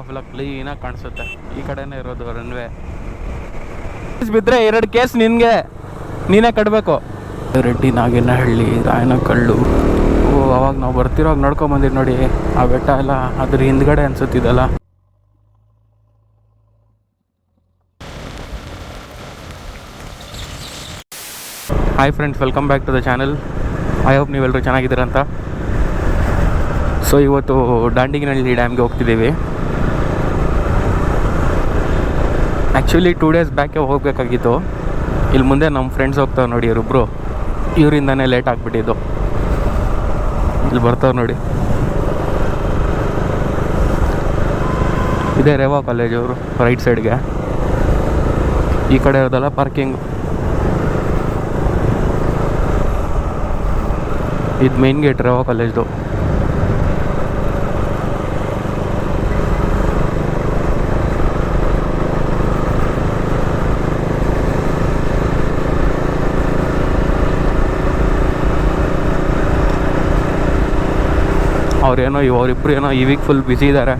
Full ಕ್ಲೀನಾಗಿ ಕಾಣಿಸುತ್ತೆ. ಈ ಕಡೆನೇ ಇರೋದು ರನ್ವೇ. ಬಿದ್ದರೆ 2 ಕೇಸ್ ನಿನಗೆ, ನೀನೇ ಕಟ್ಟಬೇಕು. ರೆಡ್ಡಿ ನಾಗೇನಹಳ್ಳಿ, ರಾಯನಕಲ್ಲು. ಅವಾಗ ನಾವು ಬರ್ತಿರೋವಾಗ ನೋಡ್ಕೊಂಬಂದಿರಿ ನೋಡಿ, ಆ ಬೆಟ್ಟ ಎಲ್ಲ ಅದ್ರ ಹಿಂದ್ಗಡೆ ಅನ್ಸುತ್ತಿದ್ದಲ್ಲ. Hi friends, welcome back to the channel. I hope ನೀವೆಲ್ಲರೂ ಚೆನ್ನಾಗಿದ್ದೀರಂತ. ಸೊ ಇವತ್ತು ದಾಂಡಗಿನಹಳ್ಳಿ ಡ್ಯಾಮ್ಗೆ ಹೋಗ್ತಿದ್ದೀವಿ. ಆ್ಯಕ್ಚುಲಿ 2 ಡೇಸ್ ಬ್ಯಾಕೆ ಹೋಗಬೇಕಾಗಿತ್ತು. ಇಲ್ಲಿ ಮುಂದೆ ನಮ್ಮ ಫ್ರೆಂಡ್ಸ್ ಹೋಗ್ತಾವೆ ನೋಡಿ, ಇವರಿಬ್ಬರು. ಇವರಿಂದನೇ ಲೇಟ್ ಆಗಿಬಿಟ್ಟಿದ್ದು. ಇಲ್ಲಿ ಬರ್ತಾವೆ ನೋಡಿ, ಇದೇ ರೇವಾ ಕಾಲೇಜ್ ಅವರು ರೈಟ್ ಸೈಡ್ಗೆ. ಈ ಕಡೆ ಇರೋದಲ್ಲ ಪಾರ್ಕಿಂಗು. ಇದು ಮೇನ್ ಗೇಟ್ ರೇವಾ ಕಾಲೇಜ್ದು. ಅವರಿಬ್ಬರು ಏನೋ ಈ ವೀಕ್ ಫುಲ್ ಬ್ಯುಸಿ ಇದ್ದಾರೆ.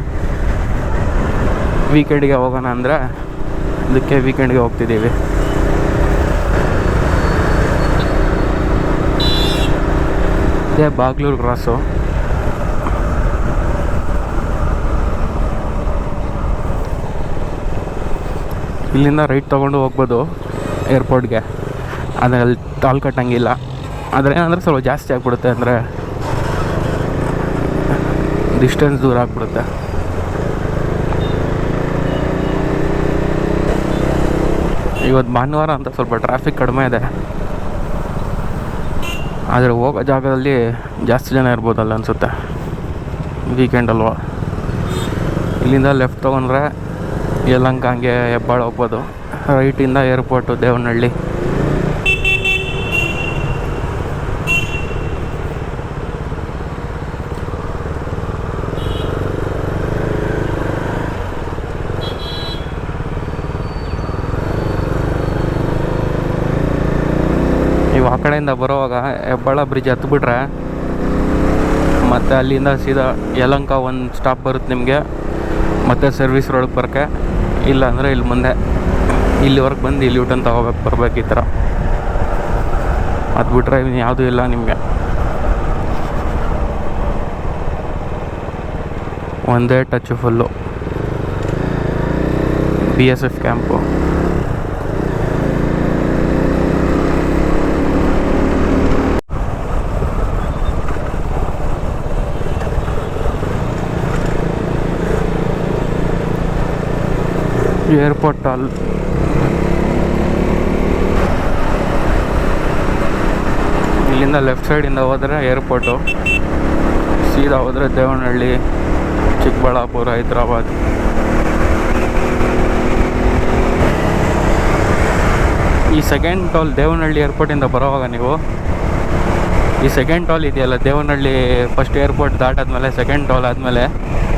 ವೀಕೆಂಡ್ಗೆ ಹೋಗೋಣ ಅಂದರೆ ಅದಕ್ಕೆ ವೀಕೆಂಡ್ಗೆ ಹೋಗ್ತಿದ್ದೀವಿ. ಇದೇ ಬಾಗ್ಲೂರು ಕ್ರಾಸು. ಇಲ್ಲಿಂದ ರೈಟ್ ತೊಗೊಂಡು ಹೋಗ್ಬೋದು ಏರ್ಪೋರ್ಟ್ಗೆ. ಆದರೆ ಅಲ್ಲಿ ಟೋಲ್ ಕಟ್ಟಂಗಿಲ್ಲ. ಆದರೆ ಏನಂದರೆ ಸ್ವಲ್ಪ ಜಾಸ್ತಿ ಆಗಿಬಿಡುತ್ತೆ, ಅಂದರೆ ಡಿಸ್ಟೆನ್ಸ್ ದೂರ ಆಗಿಬಿಡುತ್ತೆ. ಇವತ್ತು ಭಾನುವಾರ ಅಂತ ಸ್ವಲ್ಪ ಟ್ರಾಫಿಕ್ ಕಡಿಮೆ ಇದೆ. ಆದರೆ ಹೋಗೋ ಜಾಗದಲ್ಲಿ ಜಾಸ್ತಿ ಜನ ಇರ್ಬೋದಲ್ಲ ಅನಿಸುತ್ತೆ, ವೀಕೆಂಡ್ ಅಲ್ವಾ. ಇಲ್ಲಿಂದ ಲೆಫ್ಟ್ ತೊಗೊಂಡ್ರೆ ಯಲಹಂಕ, ಹಂಗೆ ಹೆಬ್ಬಾಳ ಹೋಗ್ಬೋದು. ರೈಟಿಂದ ಏರ್ಪೋರ್ಟು ದೇವನಹಳ್ಳಿ. ನೀವು ಆ ಕಡೆಯಿಂದ ಬರೋವಾಗ ಹೆಬ್ಬಾಳ ಬ್ರಿಡ್ಜ್ ಹತ್ಬಿಟ್ರೆ ಮತ್ತು ಅಲ್ಲಿಂದ ಸೀದಾ ಯಲಹಂಕ ಒಂದು ಸ್ಟಾಪ್ ಬರುತ್ತೆ ನಿಮಗೆ. ಮತ್ತು ಸರ್ವಿಸ್ ರೋಡ್ಗೆ ಬರೋಕ್ಕೆ, ಇಲ್ಲ ಅಂದರೆ ಇಲ್ಲಿ ಮುಂದೆ ಇಲ್ಲಿವರೆಗೆ ಬಂದು ಇಲ್ಲಿ ಯೂಟರ್ನ್ ತಗೋಬೇಕು, ಬರ್ಬೇಕು. ಈ ಥರ ಅದು ಬಿಟ್ರೆ ಇನ್ನು ಯಾವುದೂ ಇಲ್ಲ ನಿಮಗೆ. ಒಂದೇ touch full BSF camp. Airport hall. ಇಲ್ಲಿಂದ ಲೆಫ್ಟ್ ಸೈಡಿಂದ ಹೋದರೆ ಏರ್ಪೋರ್ಟು, ಸೀದಾ ಹೋದರೆ ದೇವನಹಳ್ಳಿ, ಚಿಕ್ಕಬಳ್ಳಾಪುರ, ಹೈದ್ರಾಬಾದ್. ಈ ಸೆಕೆಂಡ್ ಟೋಲ್ ದೇವನಹಳ್ಳಿ ಏರ್ಪೋರ್ಟಿಂದ ಬರೋವಾಗ ನೀವು ಈ ಸೆಕೆಂಡ್ ಟೋಲ್ ಇದೆಯಲ್ಲ, ದೇವನಹಳ್ಳಿ ಫಸ್ಟ್ ಏರ್ಪೋರ್ಟ್ ದಾಟಾದ್ಮೇಲೆ ಸೆಕೆಂಡ್ ಟೋಲ್ ಆದಮೇಲೆ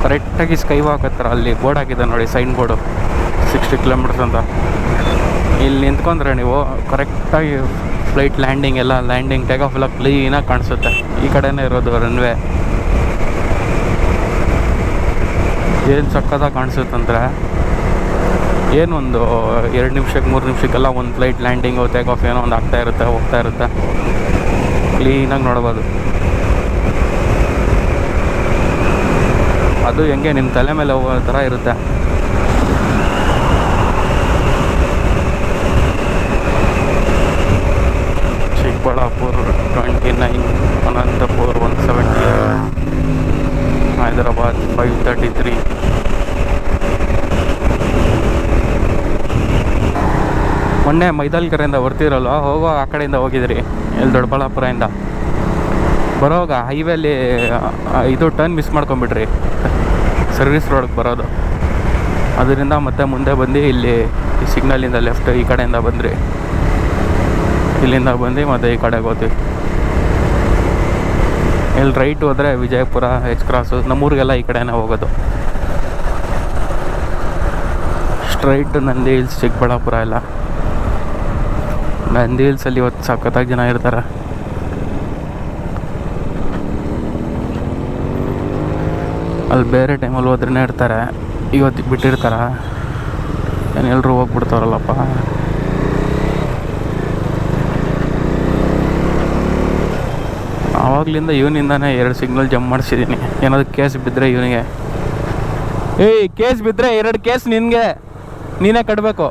ಕರೆಕ್ಟಾಗಿ ಸ್ಕೈ ವಾಕ್ ಹತ್ರ ಅಲ್ಲಿ ಬೋರ್ಡ್ ಹಾಕಿದೆ ನೋಡಿ, ಸೈನ್ ಬೋರ್ಡು 60 ಕಿಲೋಮೀಟರ್ಸ್ ಅಂತ. ಇಲ್ಲಿ ನಿಂತ್ಕೊಂಡ್ರೆ ನೀವು ಕರೆಕ್ಟಾಗಿ ಫ್ಲೈಟ್ ಲ್ಯಾಂಡಿಂಗ್ ಎಲ್ಲ, ಲ್ಯಾಂಡಿಂಗ್ ಟೇಕ್ ಆಫ್ ಎಲ್ಲ ಕ್ಲೀನಾಗಿ ಕಾಣಿಸುತ್ತೆ. ಈ ಕಡೆನೇ ಇರೋದು ರನ್ವೇ. ಏನು ಸಕ್ಕತ್ತಾಗಿ ಕಾಣಿಸುತ್ತಂದರೆ, ಏನೊಂದು 2 ನಿಮಿಷಕ್ಕೆ 3 ನಿಮಿಷಕ್ಕೆಲ್ಲ ಒಂದು ಫ್ಲೈಟ್ ಲ್ಯಾಂಡಿಂಗು ಟೇಕ್ ಆಫ್ ಏನೋ ಒಂದು ಆಗ್ತಾ ಇರುತ್ತೆ, ಹೋಗ್ತಾ ಇರುತ್ತೆ. ಕ್ಲೀನಾಗಿ ನೋಡ್ಬೋದು. ಅದು ಹೆಂಗೆ ನಿಮ್ಮ ತಲೆ ಮೇಲೆ ಹೋಗೋ ಥರ ಇರುತ್ತೆ. ಚಿಕ್ಕಬಳ್ಳಾಪುರ 29, ಅನಂತಪುರ 170, ಹೈದರಾಬಾದ್ 533. ಮೊನ್ನೆ ಮೈದಾಲ್ಕೆರೆಯಿಂದ ಬರ್ತಿರಲ್ವ, ಹೋಗೋ ಆ ಕಡೆಯಿಂದ ಹೋಗಿದ್ರಿ, ಇಲ್ಲಿ ದೊಡ್ಡಬಳ್ಳಾಪುರದಿಂದ ಬರೋವಾಗ ಹೈವೇಲಿ ಇದು ಟರ್ನ್ ಮಿಸ್ ಮಾಡ್ಕೊಂಬಿಟ್ರಿ, ಸರ್ವಿಸ್ ರೋಡ್ಗೆ ಬರೋದು. ಅದರಿಂದ ಮತ್ತೆ ಮುಂದೆ ಬಂದು ಇಲ್ಲಿ ಈ ಸಿಗ್ನಲಿಂದ ಲೆಫ್ಟ್ ಈ ಕಡೆಯಿಂದ ಬಂದ್ರಿ. ಇಲ್ಲಿಂದ ಬಂದು ಮತ್ತೆ ಈ ಕಡೆಗೆ ಹೋಗ್ತೀವಿ. ಇಲ್ಲಿ ರೈಟ್ ಹೋದರೆ ವಿಜಯಪುರ, H ಕ್ರಾಸು, ನಮ್ಮೂರಿಗೆಲ್ಲ ಈ ಕಡೆನೇ ಹೋಗೋದು. ಸ್ಟ್ರೈಟ್ ನಂದಿ ಹಿಲ್ಸ್, ಚಿಕ್ಕಬಳ್ಳಾಪುರ ಎಲ್ಲ. ನಂದಿ ಹಿಲ್ಸಲ್ಲಿ ಇವತ್ತು ಸಖತ್ತಾಗಿ ಜನ ಇರ್ತಾರೆ. ಅಲ್ಲಿ ಬೇರೆ ಟೈಮಲ್ಲಿ ಹೋದ್ರೇ ಇರ್ತಾರೆ. ಇವತ್ತಿಗೆ ಬಿಟ್ಟಿರ್ತಾರ, ಏನು ಎಲ್ಲರೂ ಹೋಗ್ಬಿಡ್ತಾರಲ್ಲಪ್ಪ. ಆವಾಗಲಿಂದ ಇವನಿಂದಾನೇ 2 ಸಿಗ್ನಲ್ ಜಂಪ್ ಮಾಡಿಸಿದ್ದೀನಿ. ಏನಾದರೂ ಕೇಸ್ ಬಿದ್ದರೆ ಇವನಿಗೆ, ಏಯ್ ಕೇಸ್ ಬಿದ್ದರೆ 2 ಕೇಸ್ ನಿನಗೆ, ನೀನೇ ಕಟ್ಟಬೇಕು.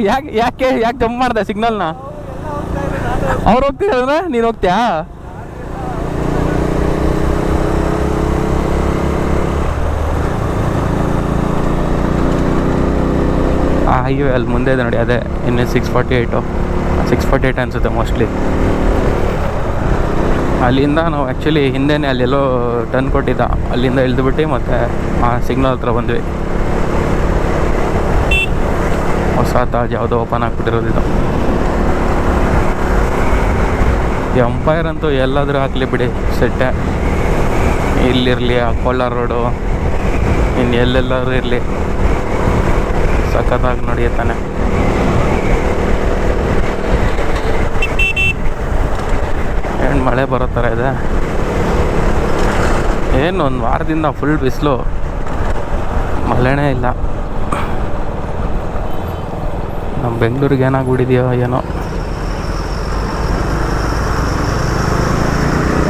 ಯಾಕೆ ಯಾಕೆ ಯಾಕೆ ಜಂಪ್ ಮಾಡಿದೆ ಸಿಗ್ನಲ್ನ? ಅವ್ರು ಹೋಗ್ತಿದ್ರೆ ನೀನು ಹೋಗ್ತೀಯಾ? ಆ ಹೈವೇ ಅಲ್ಲಿ ಮುಂದೆ ಇದೆ ನೋಡಿ, ಅದೇ ಇನ್ನು 648 ಅನಿಸುತ್ತೆ ಮೋಸ್ಟ್ಲಿ. ಅಲ್ಲಿಂದ ನಾವು ಆ್ಯಕ್ಚುಲಿ ಹಿಂದೆನೇ ಅಲ್ಲೆಲ್ಲೋ ಟರ್ನ್ ಕೊಟ್ಟಿದ್ದ, ಅಲ್ಲಿಂದ ಇಳಿದುಬಿಟ್ಟು ಮತ್ತೆ ಆ ಸಿಗ್ನಲ್ ಹತ್ರ ಬಂದ್ವಿ. ಹೊಸ ತಾಜ್ ಯಾವುದೋ ಓಪನ್ ಆಗಿಬಿಟ್ಟಿರೋದಿದ್ದು. ಈ ಅಂಪೈರ್ ಅಂತೂ ಎಲ್ಲಾದರೂ ಹಾಕಲಿ ಬಿಡಿ ಸೆಟ್ಟೆ, ಇಲ್ಲಿರಲಿ ಆ ಕೋಲಾರ ರೋಡು, ಇನ್ನು ಎಲ್ಲೆಲ್ಲರೂ ಇರಲಿ, ಸಖತ್ತಾಗಿ ನಡೆಯುತ್ತಾನೆ. ಏನು ಮಳೆ ಬರೋ ಥರ ಇದೆ. ಏನು ಒಂದು ವಾರದಿಂದ ಫುಲ್ ಬಿಸಿಲು, ಮಳೆನೇ ಇಲ್ಲ. ನಮ್ಮ ಬೆಂಗಳೂರಿಗೆ ಏನಾಗ್ಬಿಟ್ಟಿದೆಯೋ ಏನೋ.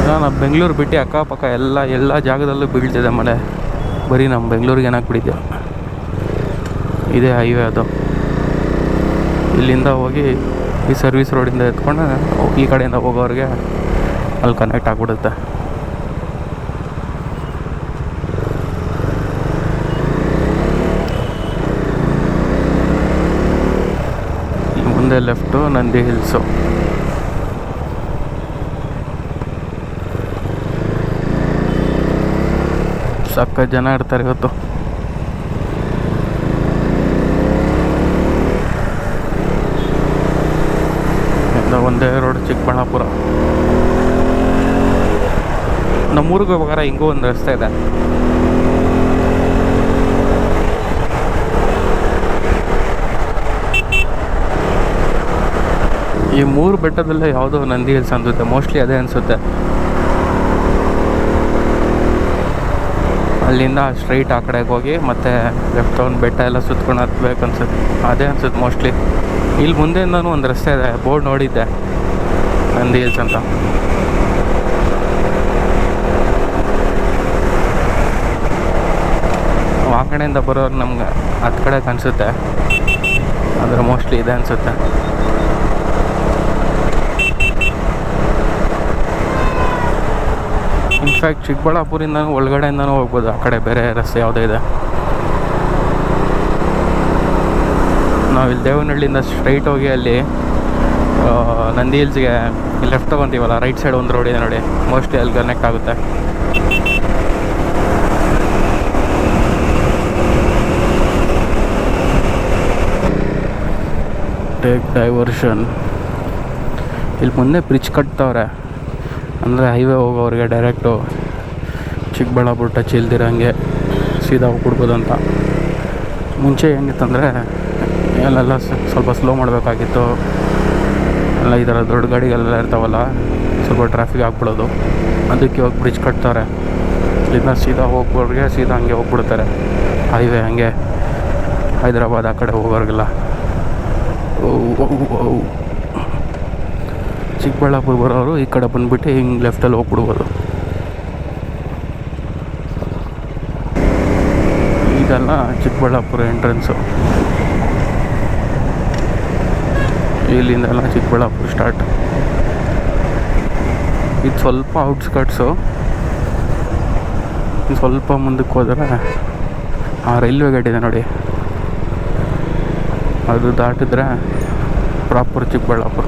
ನಮ್ಮ ಬೆಂಗಳೂರು ಬಿಟ್ಟು ಅಕ್ಕಪಕ್ಕ ಎಲ್ಲ ಜಾಗದಲ್ಲೂ ಬೀಳ್ತಿದೆ ಮಳೆ, ಬರೀ ನಮ್ಮ ಬೆಂಗಳೂರಿಗೆ ಏನಾಗ್ಬಿಟ್ಟಿದೆಯೋ. ಇದೇ ಹೈವೇ ಅದು, ಇಲ್ಲಿಂದ ಹೋಗಿ ಈ ಸರ್ವಿಸ್ ರೋಡಿಂದ ಎತ್ಕೊಂಡು ಈ ಕಡೆಯಿಂದ ಹೋಗೋರಿಗೆ ಅಲ್ಲಿ ಕನೆಕ್ಟ್ ಆಗಿಬಿಡುತ್ತೆ. ಮುಂದೆ ಲೆಫ್ಟು ನಂದಿ ಹಿಲ್ಸು. ಸಕ್ಕ ಜನ ಇರ್ತಾರೆ ಇವತ್ತು. ಒಂದೇ ರೋಡ್ ಚಿಕ್ಕಬಳ್ಳಾಪುರ. ನಮ್ಮೂರಿಗೆ ಹೋಗ್ಬೇಕಾರೆ ಹಿಂಗೂ ಒಂದು ರಸ್ತೆ ಇದೆ. ಈ 3 ಬೆಟ್ಟದಲ್ಲೇ ಯಾವುದೋ ನಂದಿ ಹಿಲ್ಸ್ ಅನ್ಸುತ್ತೆ, ಮೋಸ್ಟ್ಲಿ ಅದೇ ಅನಿಸುತ್ತೆ. ಅಲ್ಲಿಂದ ಸ್ಟ್ರೈಟ್ ಆ ಕಡೆಗೆ ಹೋಗಿ ಮತ್ತೆ ಲೆಫ್ಟ್ ಒಂದು ಬೆಟ್ಟ ಎಲ್ಲ ಸುತ್ಕೊಂಡು ಹತ್ಬೇಕು ಅನ್ಸುತ್ತೆ, ಅದೇ ಅನ್ಸುತ್ತೆ ಮೋಸ್ಟ್ಲಿ. ಇಲ್ಲಿ ಮುಂದೆಯಿಂದನೂ ಒಂದು ರಸ್ತೆ ಇದೆ, ಬೋರ್ಡ್ ನೋಡಿದ್ದೆ, ನಂದಿ ಹಿಲ್ಸ್ ಅಂತ. ಆ ಕಡೆಯಿಂದ ಬರೋರು ನಮ್ಗೆ ಹತ್ತು ಕಡೆ ಅನಿಸುತ್ತೆ, ಆದರೆ ಮೋಸ್ಟ್ಲಿ ಇದೆ ಅನಿಸುತ್ತೆ. ಇನ್ಫ್ಯಾಕ್ಟ್ ಚಿಕ್ಕಬಳ್ಳಾಪುರಿಂದನೂ ಒಳಗಡೆಯಿಂದನೂ ಹೋಗ್ಬೋದು, ಆ ಕಡೆ ಬೇರೆ ರಸ್ತೆ ಯಾವುದೇ ಇದೆ. ನಾವಿಲ್ಲಿ ದೇವನಹಳ್ಳಿಯಿಂದ ಸ್ಟ್ರೈಟ್ ಹೋಗಿ ಅಲ್ಲಿ ನಂದಿ ಹಿಲ್ಸ್ಗೆ ಲೆಫ್ಟ್ ತೊಗೊತೀವಲ್ಲ, ರೈಟ್ ಸೈಡ್ ಒಂದು ರೋಡ್ ಇದೆ ನೋಡಿ, ಮೋಸ್ಟ್ಲಿ ಅಲ್ಲಿ ಕನೆಕ್ಟ್ ಆಗುತ್ತೆ. Take diversion. ಇಲ್ಲಿ ಮುಂದೆ ಬ್ರಿಡ್ಜ್ ಕಟ್ತವ್ರೆ, ಅಂದರೆ ಹೈವೇ ಹೋಗೋರಿಗೆ ಡೈರೆಕ್ಟು ಚಿಕ್ಕಬಳ್ಳಾಪುರ ಟಚ್ ಇಲ್ದಿರಂಗೆ ಸೀದಾ ಹೋಗ್ಬಿಡ್ಬೋದು ಅಂತ. ಮುಂಚೆ ಏನಿತ್ತಂದರೆ ಅಲ್ಲೆಲ್ಲ ಸ್ವಲ್ಪ ಸ್ಲೋ ಮಾಡಬೇಕಾಗಿತ್ತು, ಎಲ್ಲ ಈ ಥರ ದೊಡ್ಡ ಗಾಡಿಗಳೆಲ್ಲ ಇರ್ತಾವಲ್ಲ, ಸ್ವಲ್ಪ ಟ್ರಾಫಿಕ್ ಆಗ್ಬಿಡೋದು. ಅದಕ್ಕೆ ಇವಾಗ ಬ್ರಿಡ್ಜ್ ಕಟ್ತಾರೆ, ಇಲ್ಲಿಂದ ಸೀದಾ ಹೋಗೋರಿಗೆ ಸೀದಾ ಹಂಗೆ ಹೋಗ್ಬಿಡ್ತಾರೆ ಹೈವೇ, ಹಂಗೆ ಹೈದ್ರಾಬಾದ್ ಆ ಕಡೆ ಹೋಗೋರಿಗೆಲ್ಲ. ಚಿಕ್ಕಬಳ್ಳಾಪುರ ಬರೋರು ಈ ಕಡೆ ಬಂದುಬಿಟ್ಟು ಹಿಂಗೆ ಲೆಫ್ಟಲ್ಲಿ ಹೋಗ್ಬಿಡ್ಬೋದು. ಇದೆಲ್ಲ ಚಿಕ್ಕಬಳ್ಳಾಪುರ ಎಂಟ್ರೆನ್ಸು, ಇಲ್ಲಿಂದೆಲ್ಲ ಚಿಕ್ಕಬಳ್ಳಾಪುರ ಸ್ಟಾರ್ಟ್. ಇದು ಸ್ವಲ್ಪ ಔಟ್ಸ್ಕಟ್ಸು, ಸ್ವಲ್ಪ ಮುಂದಕ್ಕೆ ಹೋದರೆ ಆ ರೈಲ್ವೆ ಗೇಟ್ ಇದೆ ನೋಡಿ, ಅದು ದಾಟಿದ್ರೆ ಪ್ರಾಪರ್ ಚಿಕ್ಕಬಳ್ಳಾಪುರ.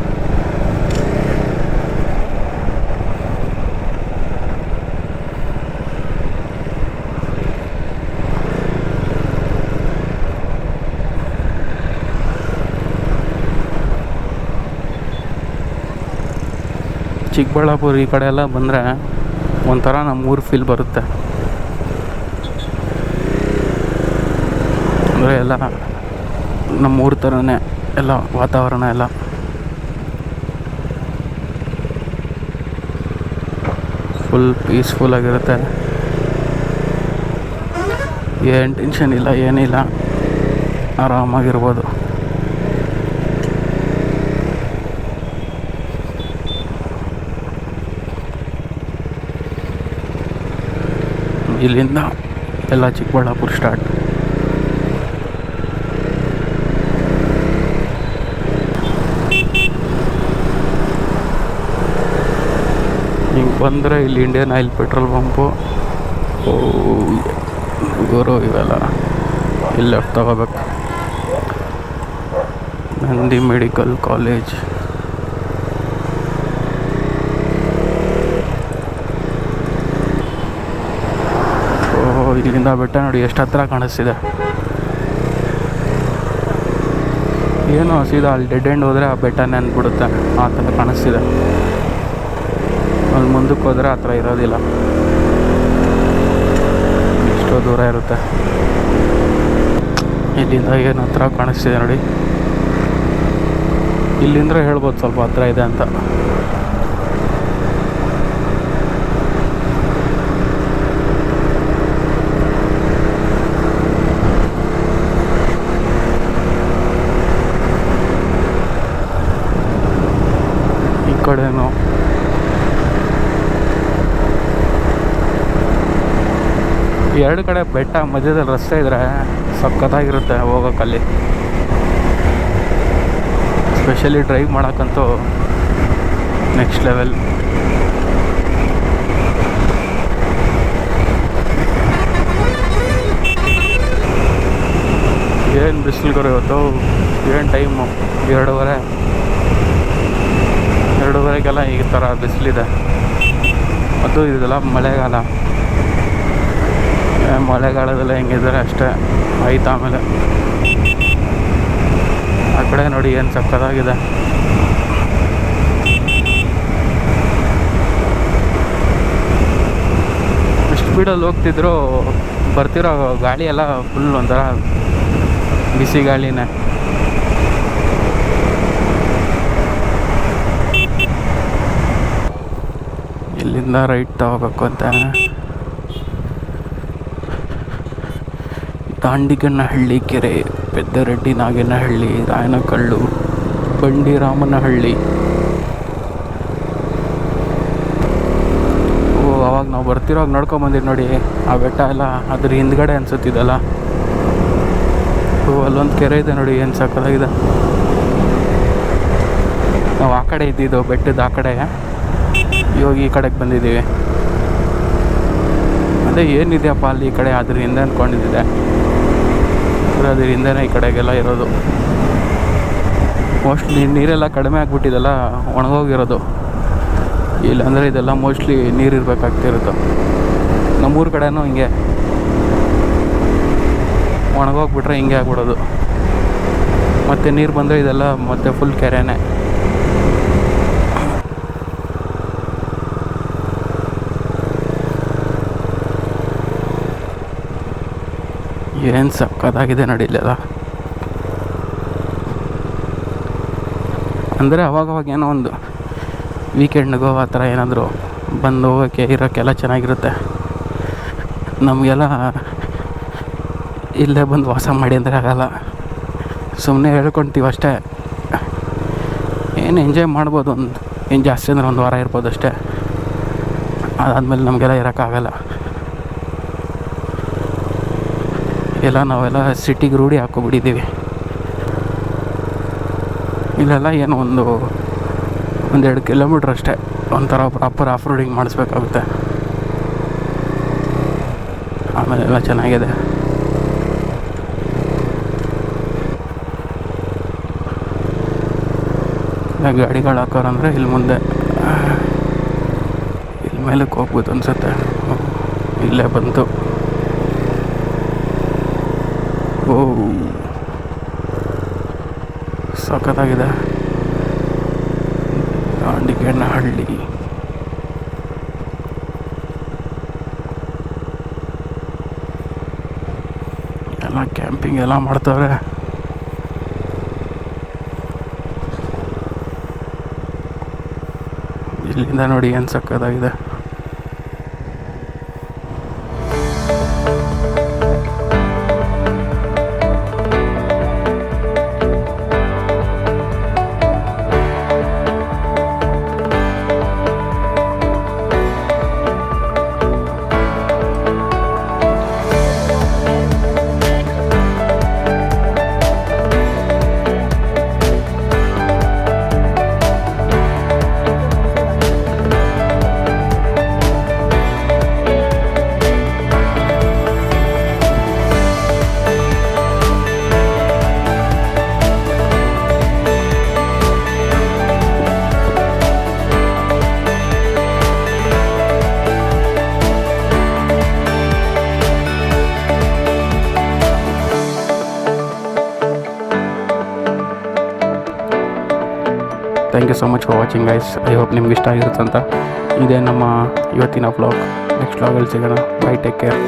ಚಿಕ್ಕಬಳ್ಳಾಪುರ ಈ ಕಡೆ ಎಲ್ಲ ಬಂದರೆ ಒಂಥರ ನಮ್ಮೂರು ಫೀಲ್ ಬರುತ್ತೆ. ಅಂದರೆ ಎಲ್ಲ ನಮ್ಮೂರ ಥರನೇ ಎಲ್ಲ ವಾತಾವರಣ ಎಲ್ಲ. ಫುಲ್ ಪೀಸ್ಫುಲ್ ಆಗಿರುತ್ತೆ. ಏನು ಟೆನ್ಷನ್ ಇಲ್ಲ, ಏನಿಲ್ಲ, ಆರಾಮಾಗಿರ್ಬೋದು. ಇಲ್ಲಿಂದ ಎಲ್ಲ ಚಿಕ್ಕಬಳ್ಳಾಪುರ ಸ್ಟಾರ್ಟ್. ಹಿಂಗೆ ಬಂದರೆ ಇಲ್ಲಿ ಇಂಡಿಯನ್ ಆಯಿಲ್ ಪೆಟ್ರೋಲ್ ಪಂಪು. ಗುರು ಇವೆಲ್ಲ ಇಲ್ಲಿ ಲೆಫ್ಟ್ ತಗೋಬೇಕು. Nandi medical college. ಇಲ್ಲಿಂದ ಬೆಟ್ಟ ನೋಡಿ ಎಷ್ಟು ಹತ್ರ ಕಾಣಿಸ್ತಿದೆ. ಏನೋ ಸೀದಾ ಅಲ್ಲಿ ಡೆಡ್ ಎಂಡ್ ಹೋದರೆ ಆ ಬೆಟ್ಟನೇ ಅಂದ್ಬಿಡುತ್ತೆ, ಆ ಥರ ಕಾಣಿಸ್ತಿದೆ. ಅಲ್ಲಿ ಮುಂದಕ್ಕೆ ಹೋದರೆ ಆ ಥರ ಇರೋದಿಲ್ಲ, ಎಷ್ಟೋ ದೂರ ಇರುತ್ತೆ. ಇಲ್ಲಿಂದ ಏನು ಹತ್ರ ಕಾಣಿಸ್ತಿದೆ ನೋಡಿ. ಇಲ್ಲಿಂದ ಹೇಳ್ಬೋದು ಸ್ವಲ್ಪ ಹತ್ರ ಇದೆ ಅಂತ. ಈ ಕಡೆನೂ ಎರಡು ಕಡೆ ಬೆಟ್ಟ, ಮಧ್ಯದಲ್ಲಿ ರಸ್ತೆ ಇದ್ರೆ ಸಖತ್ತಾಗಿರುತ್ತೆ ಹೋಗೋಕ್ಕಲ್ಲಿ. ಸ್ಪೆಷಲಿ ಡ್ರೈವ್ ಮಾಡೋಕ್ಕಂತೂ ನೆಕ್ಸ್ಟ್ ಲೆವೆಲ್. ಏನು ಬಿಸಿಲು ಇವತ್ತು, ಏನು ಟೈಮು 2:30 ಈ ಥರ ಬಿಸಿಲಿದೆ. ಅದು ಇದೆಲ್ಲ ಮಳೆಗಾಲದಲ್ಲೇ ಹೆಂಗಿದ್ದಾರೆ ಅಷ್ಟೇ ಆಯ್ತು. ಆಮೇಲೆ ಆ ಕಡೆ ನೋಡಿ ಏನು ಸಕ್ಕತ್ತಾಗಿದೆ. ಸ್ಪೀಡಲ್ಲಿ ಹೋಗ್ತಿದ್ರು, ಬರ್ತಿರೋ ಗಾಳಿ ಎಲ್ಲ ಫುಲ್ ಒಂಥರ ಬಿಸಿ ಗಾಳಿನೇ. ಇಲ್ಲಿಂದ ರೈಟ್ ತಗೋಬೇಕು ಅಂತ. ದಾಂಡಿಗನಹಳ್ಳಿ ಕೆರೆ, ಪೆದ್ದರೆಡ್ಡಿ ನಾಗೇನಹಳ್ಳಿ, ರಾಯನಕಲ್ಲು, ಬಂಡಿರಾಮನಹಳ್ಳಿ. ಅವಾಗ ನಾವು ಬರ್ತಿರೋವಾಗ ನೋಡ್ಕೊಂಬಂದಿದ್ದು ನೋಡಿ, ಆ ಬೆಟ್ಟ ಎಲ್ಲ ಅದ್ರ ಹಿಂದ್ಗಡೆ ಅನ್ಸುತ್ತಿದ್ದಲ್ಲ. ಅಲ್ಲೊಂದು ಕೆರೆ ಇದೆ ನೋಡಿ, ಏನು ಸಕ್ಕತ್ತಾಗಿದೆ. ನಾವು ಆ ಕಡೆ ಇದ್ದಿದ್ದು, ಬೆಟ್ಟದ ಆ ಕಡೆ. ಇವಾಗ ಈ ಕಡೆಗೆ ಬಂದಿದ್ದೀವಿ. ಅದೇ ಏನಿದೆಯಪ್ಪ ಅಲ್ಲಿ ಈ ಕಡೆ, ಅದ್ರ ಹಿಂದೆ ಅಂದ್ಕೊಂಡಿದ್ದೆ. ಅದ್ರ ಹಿಂದೆನೇ ಈ ಕಡೆಗೆಲ್ಲ ಇರೋದು. ಮೋಸ್ಟ್ಲಿ ನೀರೆಲ್ಲ ಕಡಿಮೆ ಆಗಿಬಿಟ್ಟಿದೆಲ್ಲ, ಒಣಗೋಗಿರೋದು. ಇಲ್ಲಾಂದರೆ ಇದೆಲ್ಲ ಮೋಸ್ಟ್ಲಿ ನೀರು ಇರಬೇಕಾಗ್ತಿರುತ್ತೆ. ನಮ್ಮೂರ ಕಡೆನೂ ಹಿಂಗೆ ಒಣಗೋಗ್ಬಿಟ್ರೆ ಹಿಂಗೆ ಆಗ್ಬಿಡೋದು. ಮತ್ತು ನೀರು ಬಂದರೆ ಇದೆಲ್ಲ ಮತ್ತೆ ಫುಲ್ ಕೆರೆನೇ. ಏನು ಸಕ್ಕತ್ತಾಗಿದೆ ನಡೀಲಿಲ್ಲ. ಅಂದರೆ ಅವಾಗವಾಗ ಏನೋ ಒಂದು ವೀಕೆಂಡ್ಗೋ ಆ ಥರ ಏನಾದರೂ ಬಂದು ಹೋಗೋಕ್ಕೆ ಇರೋಕ್ಕೆಲ್ಲ ಚೆನ್ನಾಗಿರುತ್ತೆ. ನಮಗೆಲ್ಲ ಇಲ್ಲೇ ಬಂದು ವಾಸ ಮಾಡಿ ಅಂದರೆ ಆಗಲ್ಲ. ಸುಮ್ಮನೆ ಹೇಳ್ಕೊಳ್ತೀವಿ ಅಷ್ಟೇ. ಏನು ಎಂಜಾಯ್ ಮಾಡ್ಬೋದು, ಏನು ಜಾಸ್ತಿ ಅಂದರೆ 1 ವಾರ ಇರ್ಬೋದು ಅಷ್ಟೇ. ಅದಾದಮೇಲೆ ನಮಗೆಲ್ಲ ಇರೋಕ್ಕಾಗಲ್ಲ. ನಾವೆಲ್ಲ ಸಿಟಿಗೆ ರೂಢಿ ಹಾಕ್ಕೊಬಿಟ್ಟಿದ್ದೀವಿ. ಇಲ್ಲೆಲ್ಲ ಏನು ಒಂದು 2 ಕಿಲೋಮೀಟ್ರ್ ಅಷ್ಟೇ ಒಂಥರ ಪ್ರಾಪರ್ ಆಫ್ ರೋಡಿಂಗ್ ಮಾಡಿಸ್ಬೇಕಾಗುತ್ತೆ. ಆಮೇಲೆಲ್ಲ ಚೆನ್ನಾಗಿದೆ. ಗಾಡಿಗಳು ಹಾಕೋರಂದರೆ ಇಲ್ಲಿ ಮುಂದೆ, ಇಲ್ಲಿ ಮೇಲಕ್ಕೆ ಹೋಗ್ಬೋದು ಅನಿಸುತ್ತೆ. ಇಲ್ಲೇ ಬಂತು. ಓ ಸಖತ್ತಾಗಿದೆ. ದಾಂಡಿಗನಹಳ್ಳಿ. ಎಲ್ಲ ಕ್ಯಾಂಪಿಂಗ್ ಎಲ್ಲ ಮಾಡ್ತವ್ರೆ. ಇಲ್ಲಿಂದ ನೋಡಿ ಏನು ಸಕ್ಕತ್ತಾಗಿದೆ. Thank you so much for watching guys. I hope ನಿಮ್ಗೆ ಇಷ್ಟ ಆಗಿರುತ್ತೆ ಅಂತ. ಇದೇ ನಮ್ಮ ಇವತ್ತಿನ ವ್ಲಾಗ್. ನೆಕ್ಸ್ಟ್ ವ್ಲಾಗಲ್ಲಿ ಸಿಗೋಣ. By, take care.